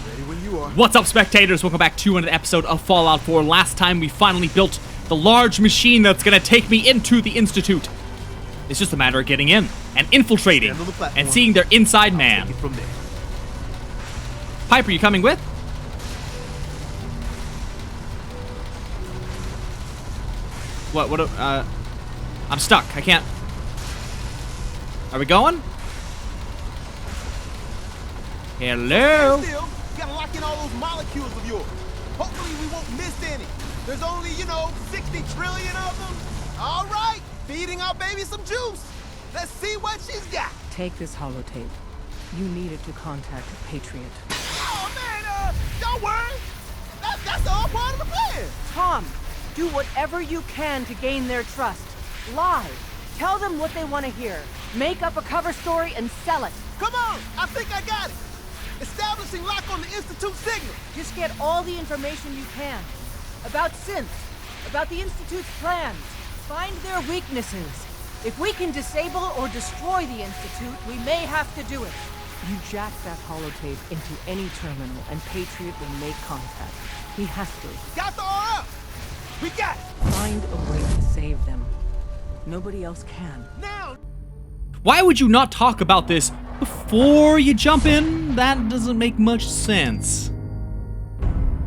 Ready when you are. What's up, spectators? Welcome back to another episode of Fallout 4. Last time we finally built the large machine that's gonna take me into the Institute. It's just a matter of getting in and infiltrating and seeing their inside man. Take it from there. Piper, you coming with? What, I'm stuck. I can't. Are we going? Hello? Still, you gotta lock in all those molecules of yours. Hopefully we won't miss any. There's only, 60 trillion of them. All right, feeding our baby some juice. Let's see what she's got. Take this holotape. You need it to contact a Patriot. Oh, man, don't worry. That's all part of the plan. Tom, do whatever you can to gain their trust. Lie. Tell them what they want to hear. Make up a cover story and sell it. Come on, I think I got it. Establishing lock on the Institute signal. Just get all the information you can. About synths, about the Institute's plans. Find their weaknesses. If we can disable or destroy the Institute, we may have to do it. You jack that holotape into any terminal and Patriot will make contact. He has to. Got the RF. We got it. Find a way to save them. Nobody else can. Now. Why would you not talk about this before you jump in? That doesn't make much sense.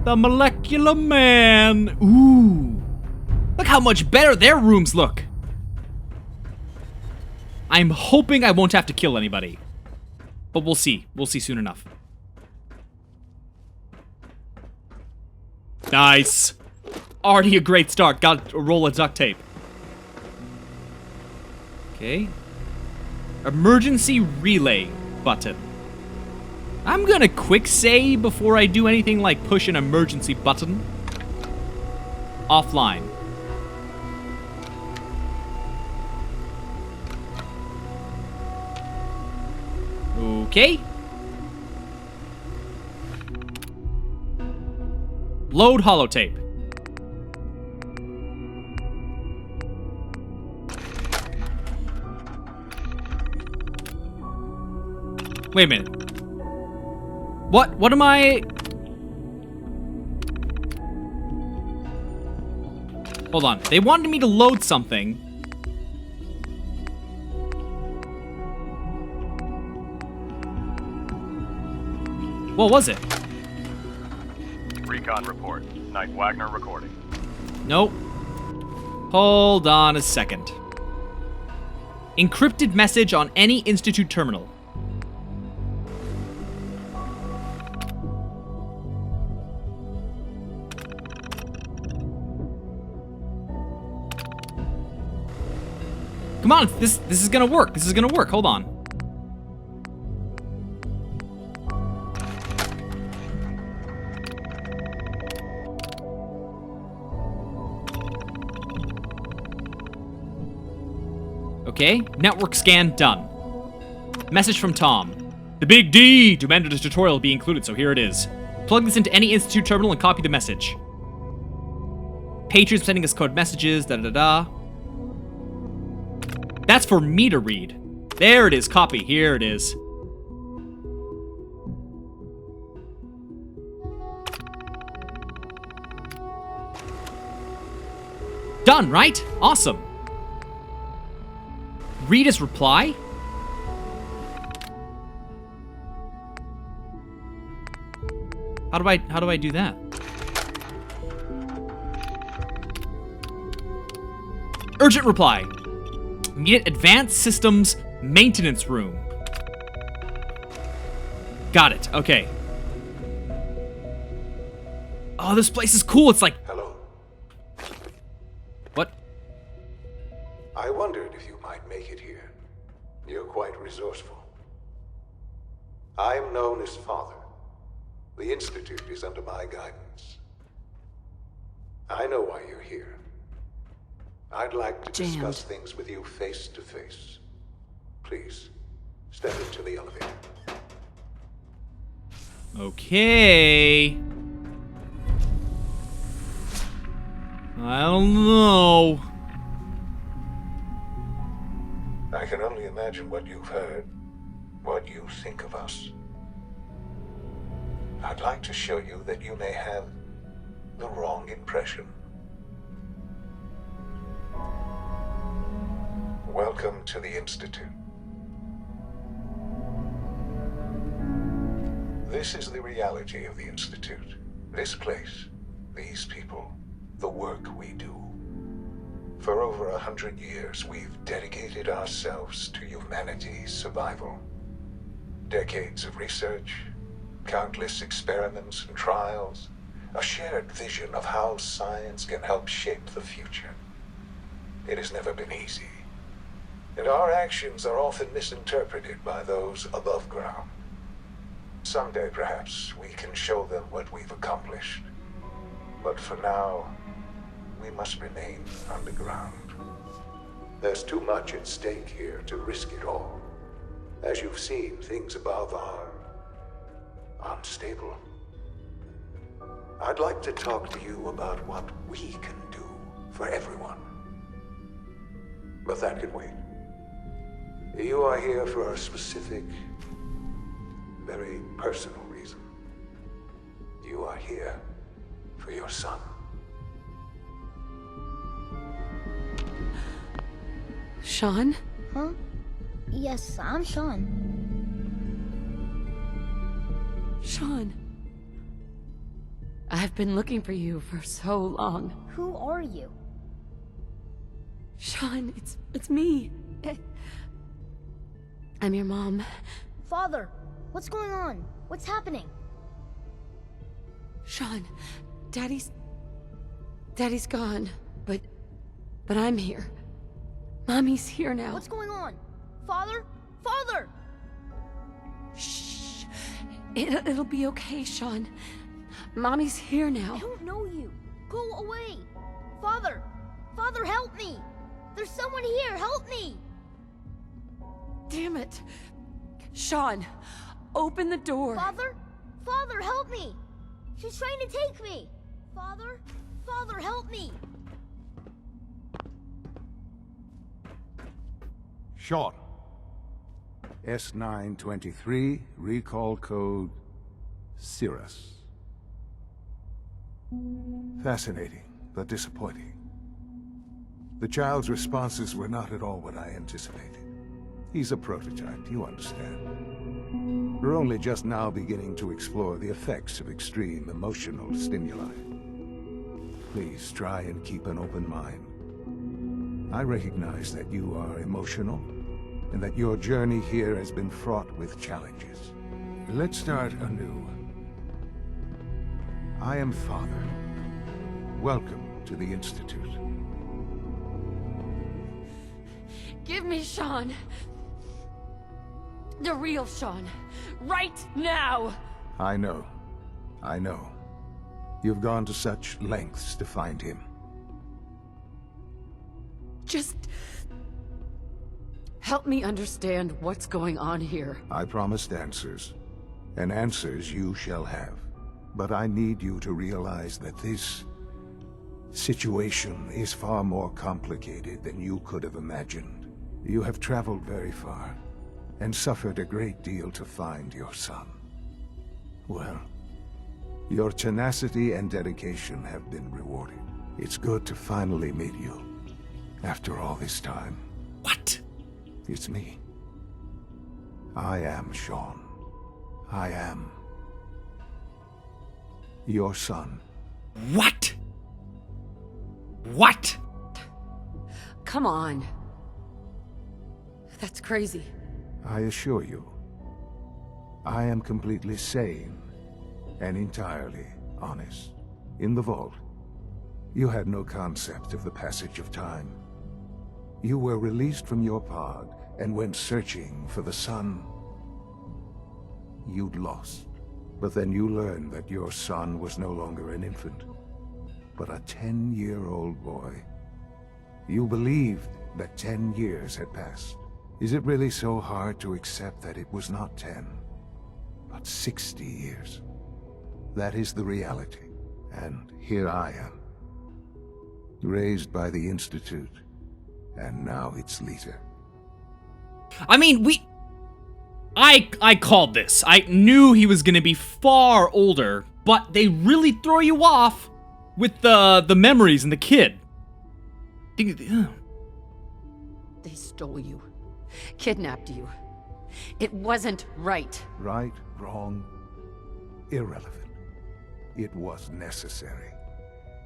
The molecular man. Ooh. Look how much better their rooms look. I'm hoping I won't have to kill anybody. But we'll see. We'll see soon enough. Nice. Already a great start. Got a roll of duct tape. Okay. Emergency relay button. I'm gonna quick say before I do anything like push an emergency button. Offline. Okay. Load holotape. Wait a minute. What am I... Hold on. They wanted me to load something. What was it? Recon report. Knight Wagner recording. Nope. Hold on a second. Encrypted message on any Institute terminal. Come on, this is gonna work. This is gonna work. Hold on. Okay, network scan done. Message from Tom. The Big D demanded a tutorial be included, so here it is. Plug this into any Institute terminal and copy the message. Patriots sending us code messages, da-da-da. That's for me to read. There it is, copy. Here it is. Done, right? Awesome. Read his reply. How do I do that? Urgent reply. Need advanced systems maintenance room. Got it. Okay. Oh, this place is cool. It's like... Hello. What? I wondered if you might make it here. You're quite resourceful. I'm known as Father. The Institute is under my guidance. I know why you're here. I'd like to discuss things with you face to face. Please, step into the elevator. Okay. I don't know. I can only imagine what you've heard, what you think of us. I'd like to show you that you may have the wrong impression. Welcome to the Institute. This is the reality of the Institute. This place, these people, the work we do. For over 100 years, we've dedicated ourselves to humanity's survival. Decades of research, countless experiments and trials, a shared vision of how science can help shape the future. It has never been easy, and our actions are often misinterpreted by those above ground. Someday, perhaps, we can show them what we've accomplished. But for now, we must remain underground. There's too much at stake here to risk it all. As you've seen, things above are unstable. I'd like to talk to you about what we can do for everyone. But that can wait. You are here for a specific, very personal reason. You are here for your son. Sean? Huh? Yes, I'm Sean. Sean. I've been looking for you for so long. Who are you? Sean, it's me. I'm your mom. Father, what's going on? What's happening? Sean, Daddy's gone, but I'm here. Mommy's here now. What's going on? Father? Father! Shh. It'll be okay, Sean. Mommy's here I now. don't know you. Go away. Father! Father, help me! There's someone here, help me! Damn it. Sean, open the door. Father? Father, help me! She's trying to take me! Father? Father, help me! Sean. S923, recall code Cirrus. Fascinating, but disappointing. The child's responses were not at all what I anticipated. He's a prototype, you understand. We're only just now beginning to explore the effects of extreme emotional stimuli. Please try and keep an open mind. I recognize that you are emotional, and that your journey here has been fraught with challenges. Let's start anew. I am Father. Welcome to the Institute. Give me Sean. The real Sean. Right now! I know. I know. You've gone to such lengths to find him. Just help me understand what's going on here. I promised answers, and answers you shall have. But I need you to realize that this situation is far more complicated than you could have imagined. You have traveled very far, and suffered a great deal to find your son. Well, your tenacity and dedication have been rewarded. It's good to finally meet you, after all this time. What? It's me. I am Sean. I am your son. What? What? Come on. That's crazy. I assure you, I am completely sane and entirely honest. In the vault, you had no concept of the passage of time. You were released from your pod and went searching for the son you'd lost. But then you learned that your son was no longer an infant, but a 10-year-old boy. You believed that 10 years had passed. Is it really so hard to accept that it was not 10, but 60 years? That is the reality, and here I am, raised by the Institute, and now its leader. I mean, I called this. I knew he was gonna be far older, but they really throw you off with the memories and the kid. They stole you. Kidnapped you. It wasn't right. Right, wrong, irrelevant. It was necessary.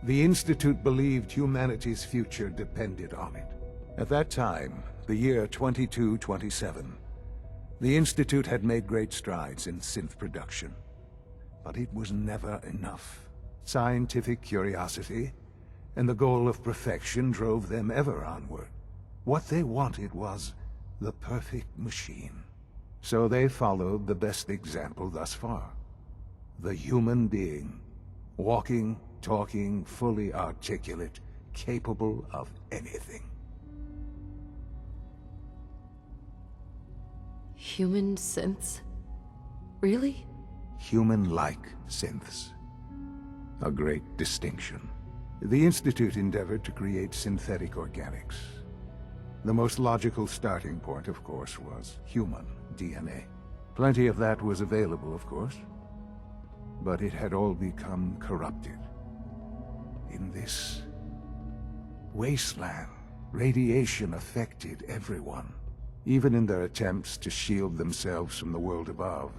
The Institute believed humanity's future depended on it. At that time, the year 2227, the Institute had made great strides in synth production. But it was never enough. Scientific curiosity and the goal of perfection drove them ever onward. What they wanted was the perfect machine. So they followed the best example thus far. The human being. Walking, talking, fully articulate, capable of anything. Human synths? Really? Human-like synths. A great distinction. The Institute endeavored to create synthetic organics. The most logical starting point, of course, was human DNA. Plenty of that was available, of course. But it had all become corrupted. In this wasteland, radiation affected everyone. Even in their attempts to shield themselves from the world above,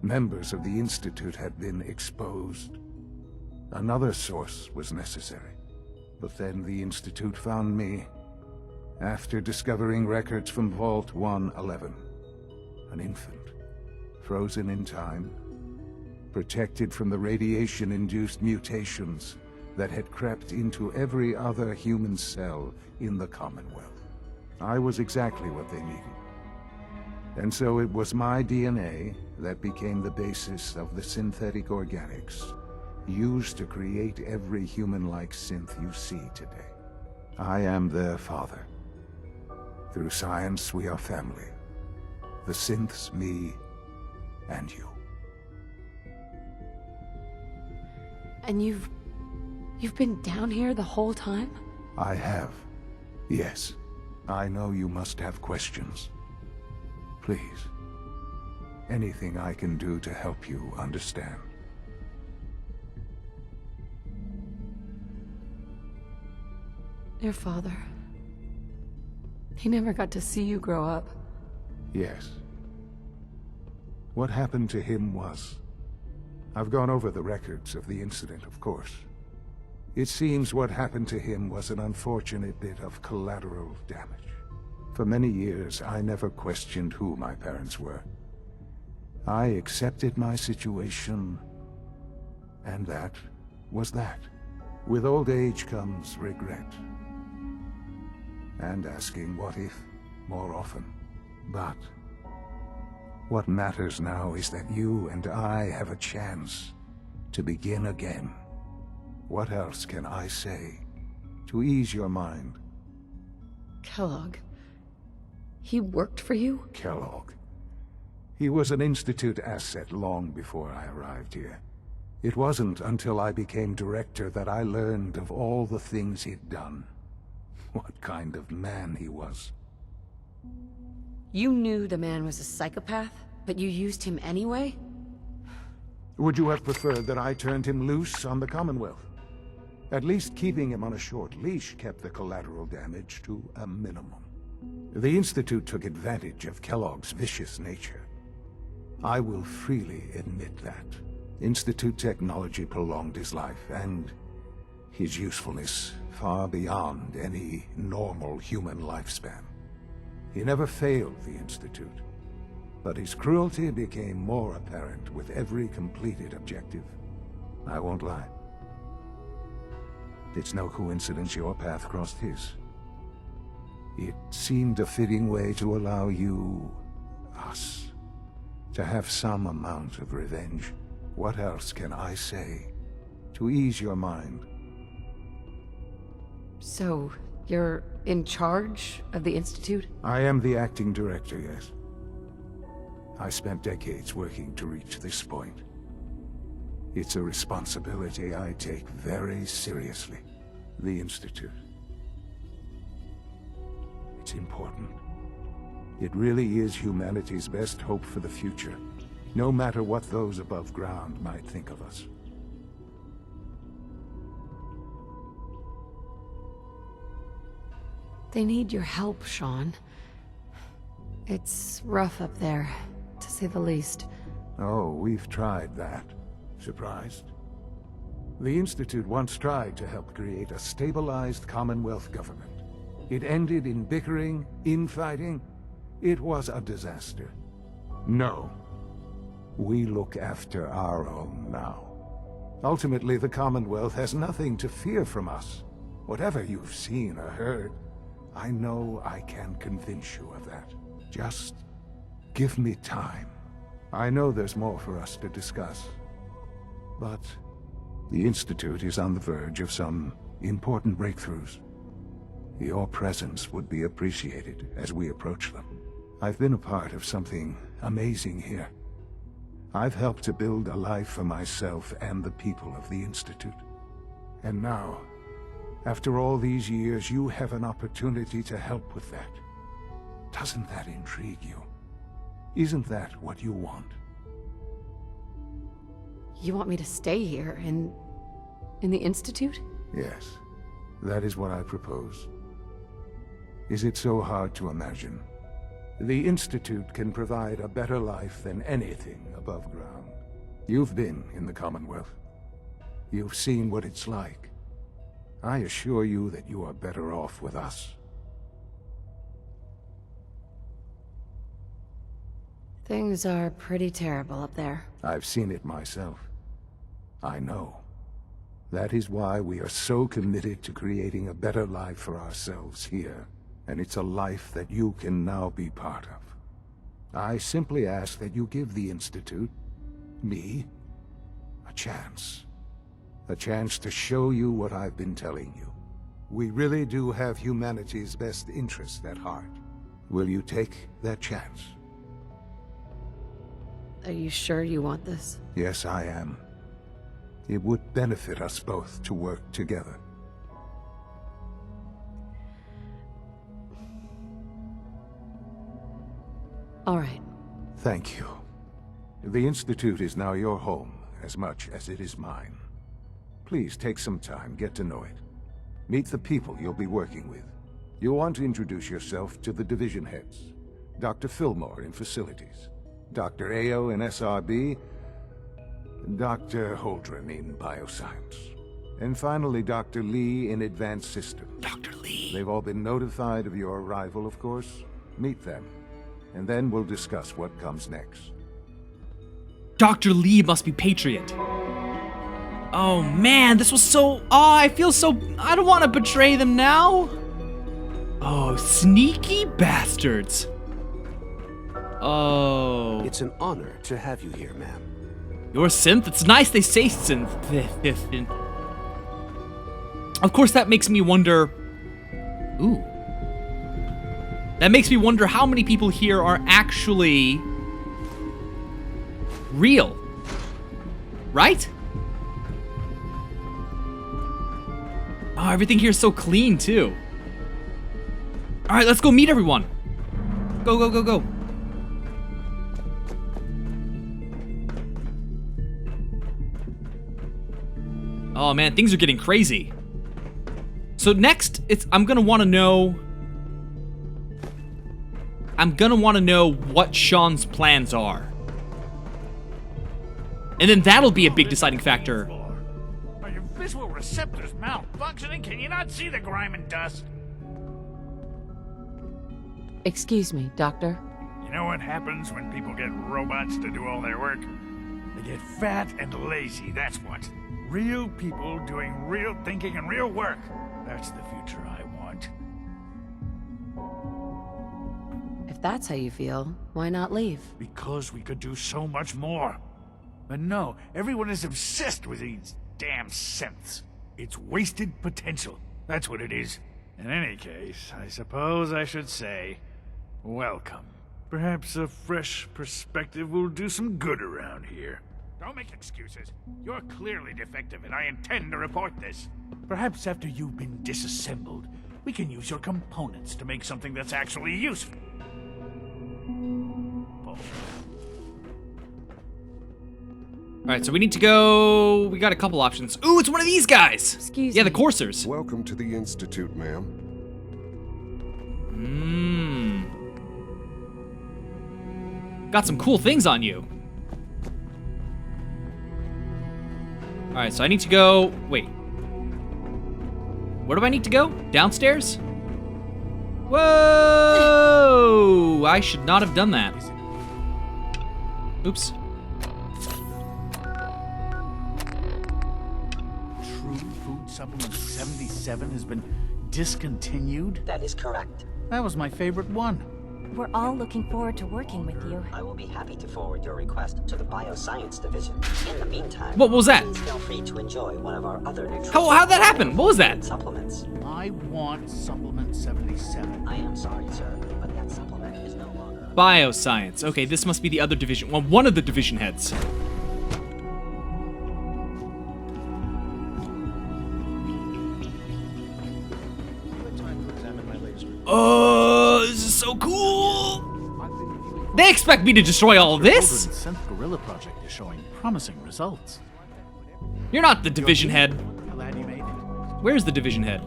members of the Institute had been exposed. Another source was necessary. But then the Institute found me, after discovering records from Vault 111. An infant, frozen in time, protected from the radiation-induced mutations that had crept into every other human cell in the Commonwealth. I was exactly what they needed. And so it was my DNA that became the basis of the synthetic organics used to create every human-like synth you see today. I am their father. Through science, we are family. The synths, me, and you. And you've been down here the whole time? I have. Yes. I know you must have questions. Please. Anything I can do to help you understand. Your father. He never got to see you grow up. Yes. What happened to him was... I've gone over the records of the incident, of course. It seems what happened to him was an unfortunate bit of collateral damage. For many years, I never questioned who my parents were. I accepted my situation, and that was that. With old age comes regret. And asking what if more often. But what matters now is that you and I have a chance to begin again. What else can I say to ease your mind? Kellogg. He worked for you? Kellogg. He was an Institute asset long before I arrived here. It wasn't until I became director that I learned of all the things he'd done. What kind of man he was. You knew the man was a psychopath, but you used him anyway? Would you have preferred that I turned him loose on the Commonwealth? At least keeping him on a short leash kept the collateral damage to a minimum. The Institute took advantage of Kellogg's vicious nature. I will freely admit that. Institute technology prolonged his life, and his usefulness far beyond any normal human lifespan. He never failed the Institute, but his cruelty became more apparent with every completed objective. I won't lie. It's no coincidence your path crossed his. It seemed a fitting way to allow you, us, to have some amount of revenge. What else can I say to ease your mind? So, you're in charge of the Institute? I am the acting director, yes. I spent decades working to reach this point. It's a responsibility I take very seriously. The Institute. It's important. It really is humanity's best hope for the future, no matter what those above ground might think of us. They need your help, Sean. It's rough up there, to say the least. Oh, we've tried that. Surprised? The Institute once tried to help create a stabilized Commonwealth government. It ended in bickering, infighting. It was a disaster. No. We look after our own now. Ultimately, the Commonwealth has nothing to fear from us. Whatever you've seen or heard, I know I can convince you of that. Just give me time. I know there's more for us to discuss. But the Institute is on the verge of some important breakthroughs. Your presence would be appreciated as we approach them. I've been a part of something amazing here. I've helped to build a life for myself and the people of the Institute. And now, after all these years, you have an opportunity to help with that. Doesn't that intrigue you? Isn't that what you want? You want me to stay here, in the Institute? Yes, that is what I propose. Is it so hard to imagine? The Institute can provide a better life than anything above ground. You've been in the Commonwealth. You've seen what it's like. I assure you that you are better off with us. Things are pretty terrible up there. I've seen it myself. I know. That is why we are so committed to creating a better life for ourselves here. And it's a life that you can now be part of. I simply ask that you give the Institute, me, a chance. A chance to show you what I've been telling you. We really do have humanity's best interest at heart. Will you take that chance? Are you sure you want this? Yes, I am. It would benefit us both to work together. All right. Thank you. The Institute is now your home, as much as it is mine. Please take some time, get to know it. Meet the people you'll be working with. You'll want to introduce yourself to the division heads. Dr. Fillmore in Facilities, Dr. Ayo in SRB, Dr. Holdren in Bioscience, and finally Dr. Lee in Advanced Systems. Dr. Lee. They've all been notified of your arrival, of course. Meet them, and then we'll discuss what comes next. Dr. Lee must be Patriot. Oh man, this was so... Oh, I feel so... I don't want to betray them now. Oh, sneaky bastards. Oh. It's an honor to have you here, ma'am. You're synth? It's nice they say synth. Of course, that makes me wonder... Ooh. That makes me wonder how many people here are actually... real. Right? Oh, everything here is so clean, too. Alright, let's go meet everyone. Go, go, go, go. Oh man, things are getting crazy. So next, I'm gonna want to know what Sean's plans are. And then that'll be a big deciding factor. Are your visual receptors malfunctioning? Can you not see the grime and dust? Excuse me, Doctor. You know what happens when people get robots to do all their work? They get fat and lazy, that's what. Real people doing real thinking and real work. That's the future I want. If that's how you feel, why not leave? Because we could do so much more. But no, everyone is obsessed with these damn synths. It's wasted potential. That's what it is. In any case, I suppose I should say, welcome. Perhaps a fresh perspective will do some good around here. Don't make excuses. You're clearly defective, and I intend to report this. Perhaps after you've been disassembled, we can use your components to make something that's actually useful. Alright, so we need to go... We got a couple options. Ooh, it's one of these guys! Excuse Yeah, the me. coursers. Welcome to the Institute, ma'am. Got some cool things on you. Alright, so I need to go... Wait. Where do I need to go? Downstairs? Whoa! I should not have done that. Oops. True Food Supplement 77 has been discontinued? That is correct. That was my favorite one. We're all looking forward to working with you. I will be happy to forward your request to the Bioscience Division. In the meantime, What was that? please feel free to enjoy one of our other nutrition How'd that happen? What was that? supplements. I want Supplement 77. I am sorry, sir, but that supplement is no longer... Bioscience. Okay, this must be the other division. Well, one of the division heads. Oh, this is so cool! They expect me to destroy all of this? The Synth Gorilla project is showing promising results. You're not the division head. Glad you made it. Where's the division head?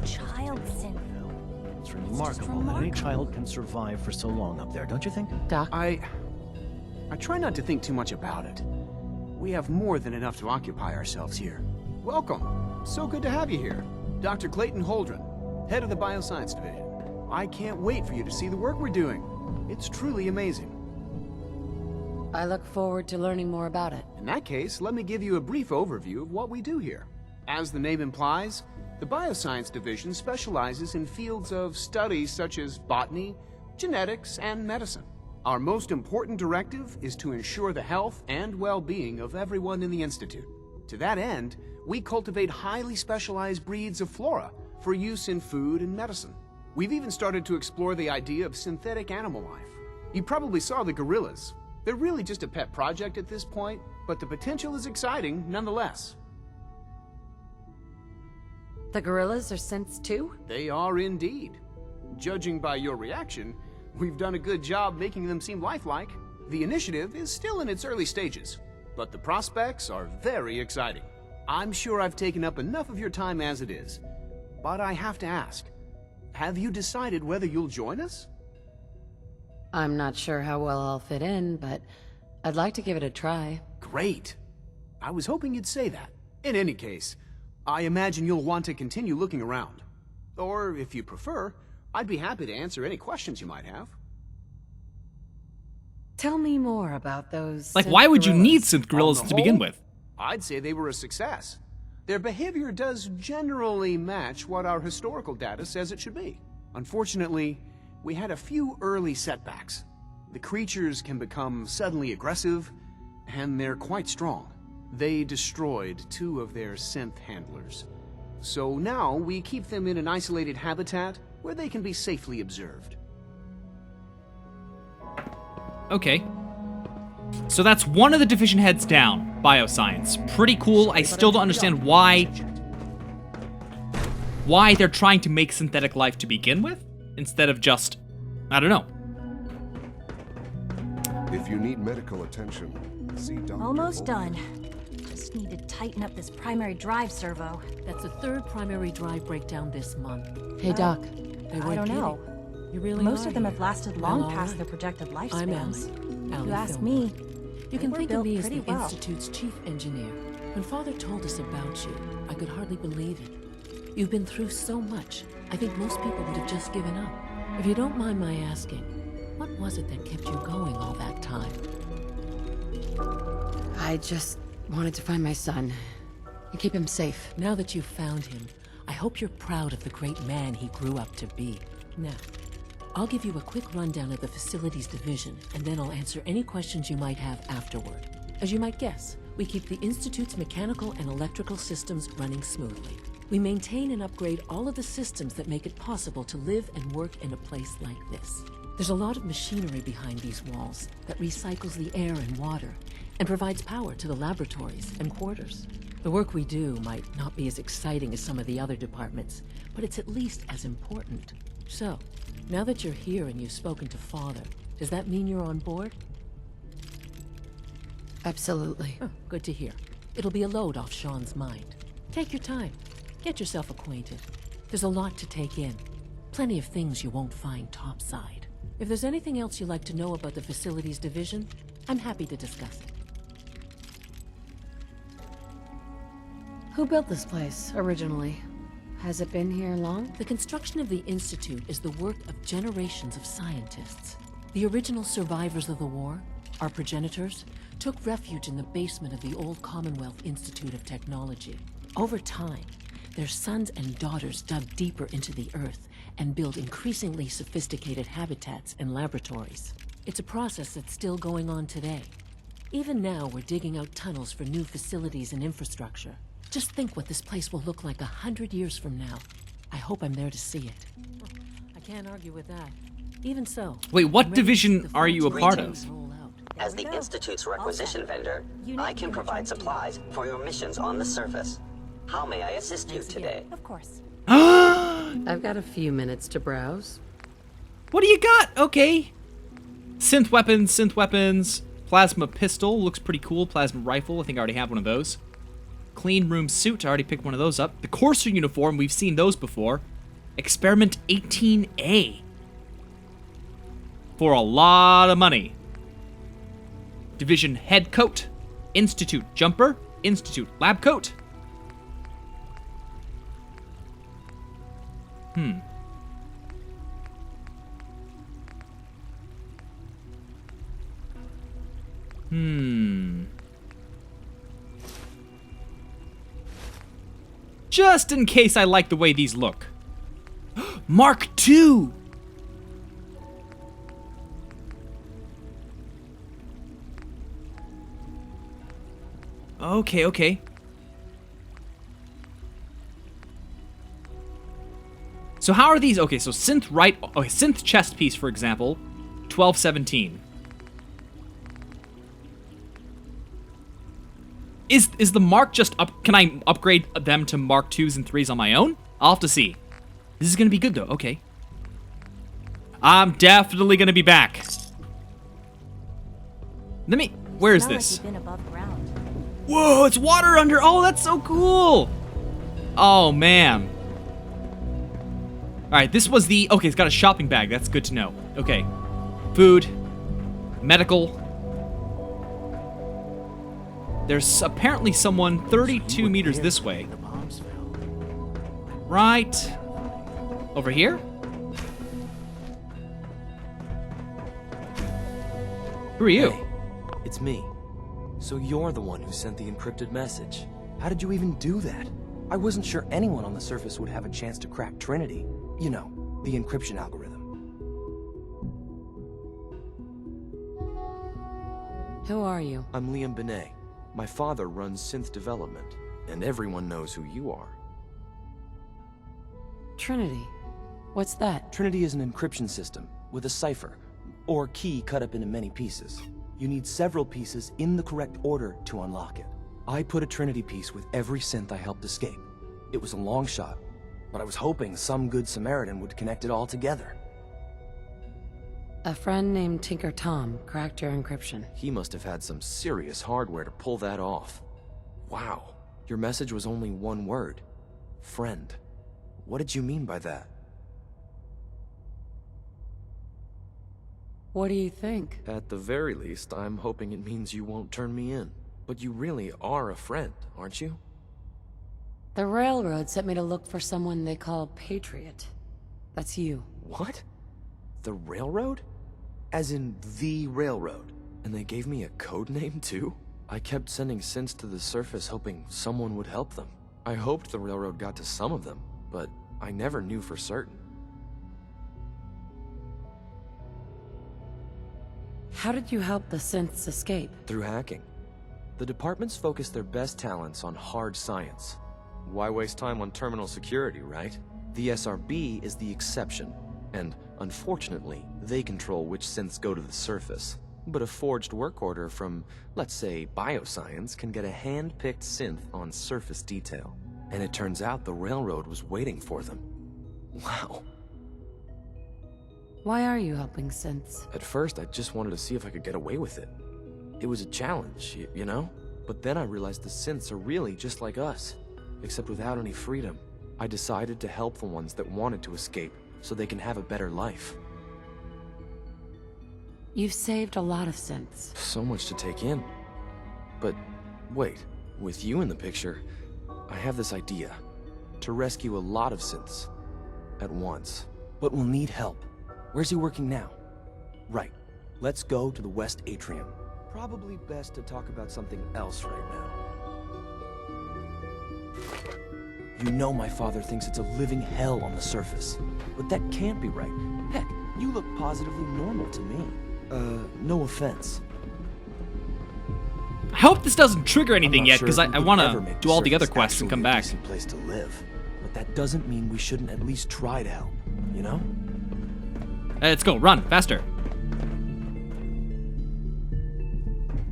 Child synth. It's remarkable that any child can survive for so long up there, don't you think? Doc? I try not to think too much about it. We have more than enough to occupy ourselves here. Welcome. So good to have you here. Dr. Clayton Holdren, head of the Bioscience Division. I can't wait for you to see the work we're doing. It's truly amazing. I look forward to learning more about it. In that case, let me give you a brief overview of what we do here. As the name implies, the Bioscience Division specializes in fields of studies such as botany, genetics, and medicine. Our most important directive is to ensure the health and well-being of everyone in the Institute. To that end, we cultivate highly specialized breeds of flora for use in food and medicine. We've even started to explore the idea of synthetic animal life. You probably saw the gorillas. They're really just a pet project at this point, but the potential is exciting nonetheless. The gorillas are synths too? They are indeed. Judging by your reaction, we've done a good job making them seem lifelike. The initiative is still in its early stages, but the prospects are very exciting. I'm sure I've taken up enough of your time as it is, but I have to ask, have you decided whether you'll join us? I'm not sure how well I'll fit in, but I'd like to give it a try. Great. I was hoping you'd say that. In any case, I imagine you'll want to continue looking around. Or, if you prefer, I'd be happy to answer any questions you might have. Tell me more about those Like, synth why would you gorillas. need synth gorillas On to the begin whole, with? I'd say they were a success. Their behavior does generally match what our historical data says it should be. Unfortunately, we had a few early setbacks. The creatures can become suddenly aggressive, and they're quite strong. They destroyed 2 of their synth handlers. So now we keep them in an isolated habitat where they can be safely observed. Okay. So that's one of the division heads down. Bioscience. Pretty cool. I still don't understand why they're trying to make synthetic life to begin with, instead of just, I don't know. If you need medical attention, see Dr. Almost done. Just need to tighten up this primary drive servo. That's the 3rd primary drive breakdown this month. Hey, Doc. They I weren't don't know. kidding. You really Most are of them here. have lasted Well, long all past right. their projected I'm lifespans. Allie. If Allie you ask Filmer. me, You can they were think of built me as pretty the well. Institute's chief engineer. When Father told us about you, I could hardly believe it. You've been through so much, I think most people would have just given up. If you don't mind my asking, what was it that kept you going all that time? I just wanted to find my son and keep him safe. Now that you've found him, I hope you're proud of the great man he grew up to be. Now, I'll give you a quick rundown of the facilities division, and then I'll answer any questions you might have afterward. As you might guess, we keep the Institute's mechanical and electrical systems running smoothly. We maintain and upgrade all of the systems that make it possible to live and work in a place like this. There's a lot of machinery behind these walls that recycles the air and water and provides power to the laboratories and quarters. The work we do might not be as exciting as some of the other departments, but it's at least as important. So, now that you're here and you've spoken to Father, does that mean you're on board? Absolutely. Oh, good to hear. It'll be a load off Sean's mind. Take your time. Get yourself acquainted. There's a lot to take in. Plenty of things you won't find topside. If there's anything else you'd like to know about the Facilities Division, I'm happy to discuss it. Who built this place, originally? Has it been here long? The construction of the Institute is the work of generations of scientists. The original survivors of the war, our progenitors, took refuge in the basement of the old Commonwealth Institute of Technology. Over time, their sons and daughters dug deeper into the earth and built increasingly sophisticated habitats and laboratories. It's a process that's still going on today. Even now, we're digging out tunnels for new facilities and infrastructure. Just think what this place will look like 100 years from now. I hope I'm there to see it. I can't argue with that. Even so... Wait, what division are you a part of? As the Institute's requisition vendor, I can provide supplies for your missions on the surface. How may I assist you today? Of course. I've got a few minutes to browse. What do you got? Okay. Synth weapons, plasma pistol, looks pretty cool. Plasma rifle, I think I already have one of those. Clean room suit, I already picked one of those up. The Courser uniform, we've seen those before. Experiment 18A. For a lot of money. Division head coat. Institute jumper. Institute lab coat. Just in case I like the way these look. Mark II! Okay. So how are these? Okay, so synth chest piece, for example, 1217. Is the Mark just up? Can I upgrade them to Mark 2s and 3s on my own? I'll have to see. This is gonna be good though, okay. I'm definitely gonna be back. Where is this? Like you've been above ground. Whoa, it's water under, oh, that's so cool. Oh man. All right, this was okay, it's got a shopping bag, that's good to know. Okay, food, medical. There's apparently someone 32 meters this way. Right over here? Who are you? Hey, it's me. So you're the one who sent the encrypted message. How did you even do that? I wasn't sure anyone on the surface would have a chance to crack Trinity. You know, the encryption algorithm. Who are you? I'm Liam Benet. My father runs synth development, and everyone knows who you are. Trinity. What's that? Trinity is an encryption system with a cipher, or key cut up into many pieces. You need several pieces in the correct order to unlock it. I put a Trinity piece with every synth I helped escape. It was a long shot, but I was hoping some good Samaritan would connect it all together. A friend named Tinker Tom cracked your encryption. He must have had some serious hardware to pull that off. Wow, your message was only one word. Friend. What did you mean by that? What do you think? At the very least, I'm hoping it means you won't turn me in. But you really are a friend, aren't you? The Railroad sent me to look for someone they call Patriot. That's you. What? The Railroad? As in the Railroad? And they gave me a code name too? I kept sending synths to the surface hoping someone would help them. I hoped the Railroad got to some of them, but I never knew for certain. How did you help the synths escape? Through hacking. The departments focus their best talents on hard science. Why waste time on terminal security, right? The SRB is the exception, and unfortunately, they control which synths go to the surface. But a forged work order from, let's say, bioscience can get a hand-picked synth on surface detail. And it turns out the Railroad was waiting for them. Wow. Why are you helping synths? At first, I just wanted to see if I could get away with it. It was a challenge, you know? But then I realized the synths are really just like us, except without any freedom. I decided to help the ones that wanted to escape, so they can have a better life. You've saved a lot of synths. So much to take in. But wait, with you in the picture, I have this idea. To rescue a lot of synths at once. But we'll need help. Where's he working now? Right. Let's go to the West Atrium. Probably best to talk about something else right now. You know my father thinks it's a living hell on the surface. But that can't be right. Heck, you look positively normal to me. No offense. I hope this doesn't trigger anything yet, because I want to make do all the other surface quests and come actually a back. decent place to live. But that doesn't mean we shouldn't at least try to help, you know? Let's go, run, faster.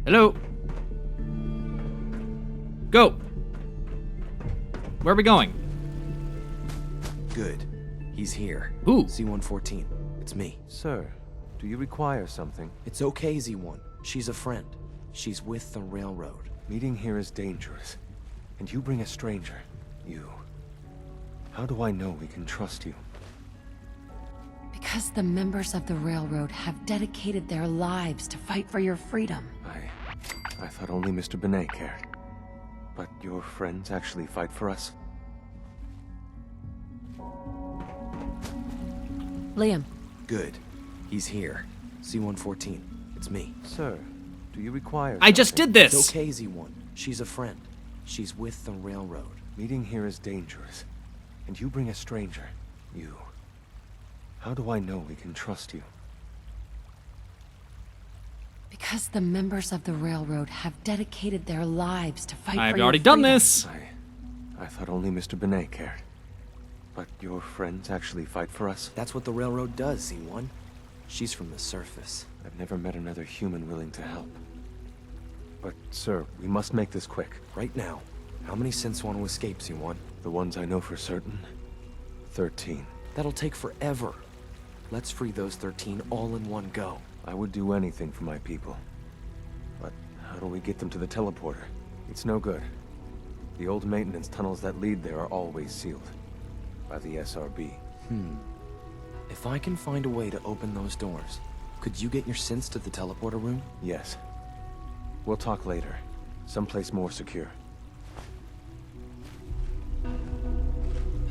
Hello? Go! Where are we going? Good. He's here. Ooh. Z-114. It's me. Sir, do you require something? It's okay, Z-1. She's a friend. She's with the railroad. Meeting here is dangerous. And you bring a stranger. You. How do I know we can trust you? Because the members of the railroad have dedicated their lives to fight for your freedom. I thought only Mr. Benet cared. But your friends actually fight for us? Liam. Good. He's here. Z-114. It's me. Sir, do you require I just did this! It's okay, Z-1. She's a friend. She's with the railroad. Meeting here is dangerous. And you bring a stranger. You. How do I know we can trust you? Because the members of the railroad have dedicated their lives to fight for I've your already done freedom. this! I thought only Mr. Benet cared. But your friends actually fight for us? That's what the railroad does, Z-1. She's from the surface. I've never met another human willing to help. But, sir, we must make this quick. Right now. How many synths want to escape, Z-1? The ones I know for certain? 13. That'll take forever. Let's free those 13 all in one go. I would do anything for my people. But how do we get them to the teleporter? It's no good. The old maintenance tunnels that lead there are always sealed. By the SRB. If I can find a way to open those doors, could you get your synths to the teleporter room? Yes. We'll talk later. Someplace more secure.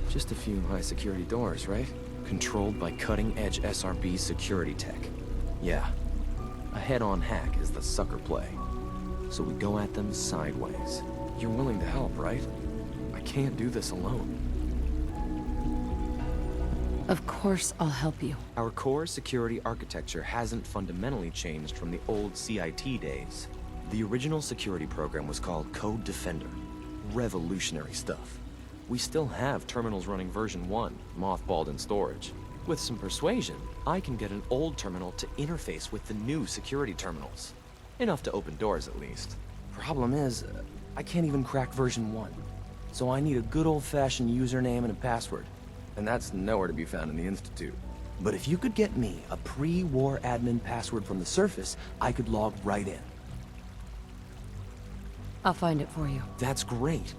Just a few high-security doors, right? Controlled by cutting-edge SRB security tech. Yeah. A head-on hack is the sucker play. So we go at them sideways. You're willing to help, right? I can't do this alone. Of course I'll help you. Our core security architecture hasn't fundamentally changed from the old CIT days. The original security program was called Code Defender. Revolutionary stuff. We still have terminals running version 1, mothballed in storage. With some persuasion, I can get an old terminal to interface with the new security terminals. Enough to open doors, at least. Problem is, I can't even crack version 1. So I need a good old-fashioned username and a password. And that's nowhere to be found in the Institute. But if you could get me a pre-war admin password from the surface, I could log right in. I'll find it for you. That's great.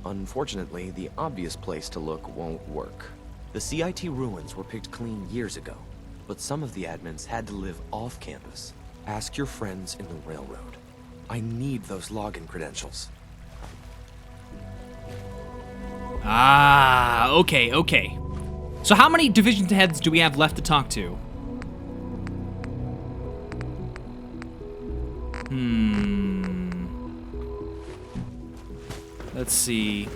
Unfortunately, the obvious place to look won't work. The CIT ruins were picked clean years ago, but some of the admins had to live off-campus. Ask your friends in the railroad. I need those login credentials. Ah, okay. So how many division heads do we have left to talk to? Let's see.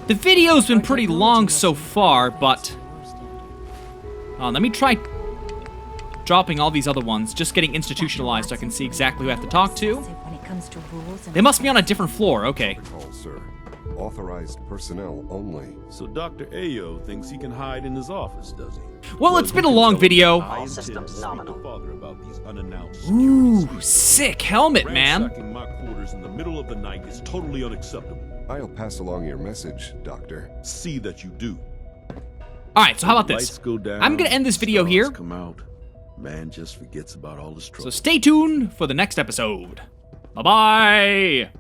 The video's been pretty long so far, but... let me try dropping all these other ones, just getting institutionalized so I can see exactly who I have to talk to. They must be on a different floor, okay. Sir. Authorized personnel only. So Dr. Ayo thinks he can hide in his office, does he? Well, it's been a long video. All systems nominal. Ooh, sick helmet, man. Ransacking my quarters in the middle of the night is totally unacceptable. I'll pass along your message, Doctor. See that you do. Alright, so how about this? I'm gonna end this video here. Come out. Man just forgets about all his trouble. So stay tuned for the next episode. Bye-bye!